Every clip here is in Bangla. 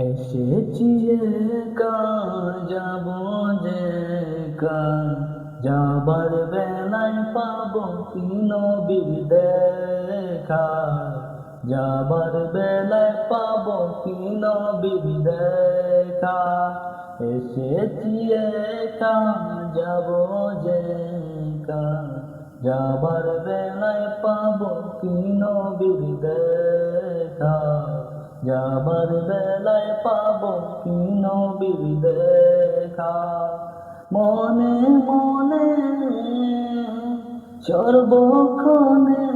এসেছি একা যাব যে একা, যাবার বেলায় পাবো কি নবীর দেখা, যাবার বেলায় পাবো কি নবীর দেখা। এসেছি একা যাব যে একা, যাবার বেলায় পাবো কি নবীর দেখা, যাবার বেলায় পাবো কি নবীর দেখা। মনে মনে সর্বক্ষণে,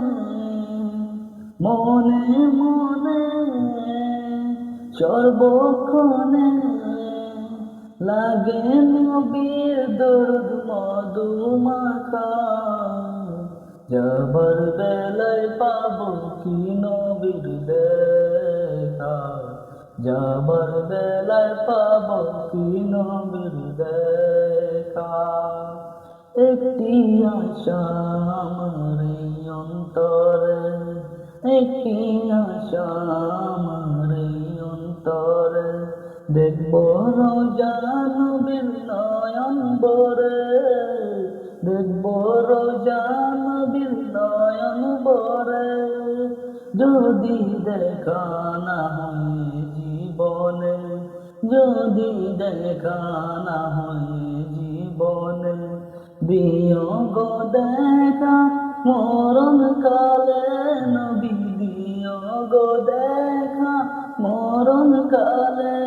মনে মনে সর্বক্ষণে লাগে নবীর দরুদ মধু মাখা, যাবার বেলায় পাবো কি নবীর দেখা, যাবার বেলায় পাবো কি নবীর দেখা। একটি আশা আমার এই অন্তরে, একটি আশা আমার এই অন্তরে, দেখবো রোজা নবীর নয়ন ভরে, দেখবো রোজা নবীর নয়ন ভরে। যদি দেখা না হয় জীবনে, যদি দেখা না হয় জীবনে, বিয়োগ দেখা মরণ কালে, নবী বিয়োগ দেখা মরণ কালে।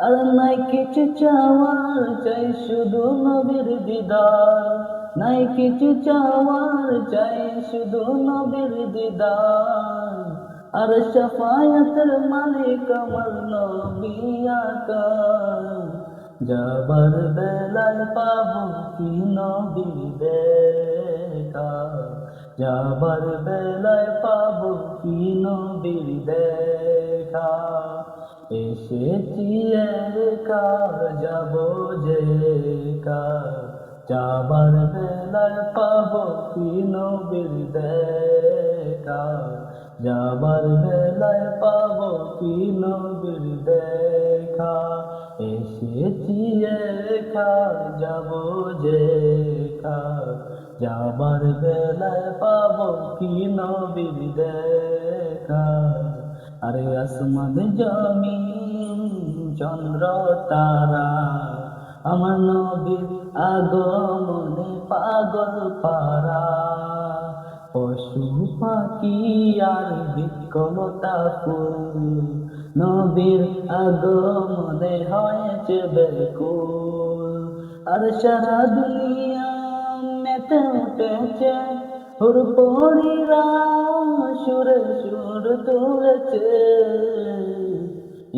আর নাই কিছু চাওয়ার, চাই শুধু নবীর দিদার, নাই কিছু চাওয়ার, চাই শুধু নবীর দিদার। আর শাফায়াতের মালিক আমার নবী আকা, যাবার বেলায় পাবো কি নবীর দেখা, যাবার বেলায় পাবো কি নবীর দেখা। এসেছি একা যাব যে একা, যাবার বেলায় পাবো কি নবীর দেখা, যাবার বেলায় পাবো কি নবীর দেখা। এসেছি একা যাব যে একা, যাবার বেলায় পাবো কি নবীর দেখা। আরে আসমান জমিন চন্দ্র তারা, আমার নবীর আগমনে পাগল পারা। পশু পাখি আর বৃক্ষলতা ফুল, নবীর আগমনে হয়েছে বেকুল। আর সারা দুনিয়া মেতে উঠেছে, হুড়পড়িরা সুরে সুর তুলেছে।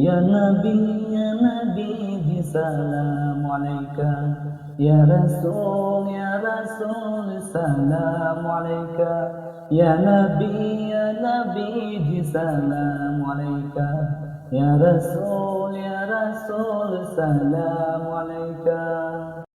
ইয়া নবী জি সালাম আলাইকা, ইয়া রাসূল সালাম আলাইকা, ইয়া নবী জি সালাম আলাইকা, ইয়া রাসূল সালাম আলাইকা।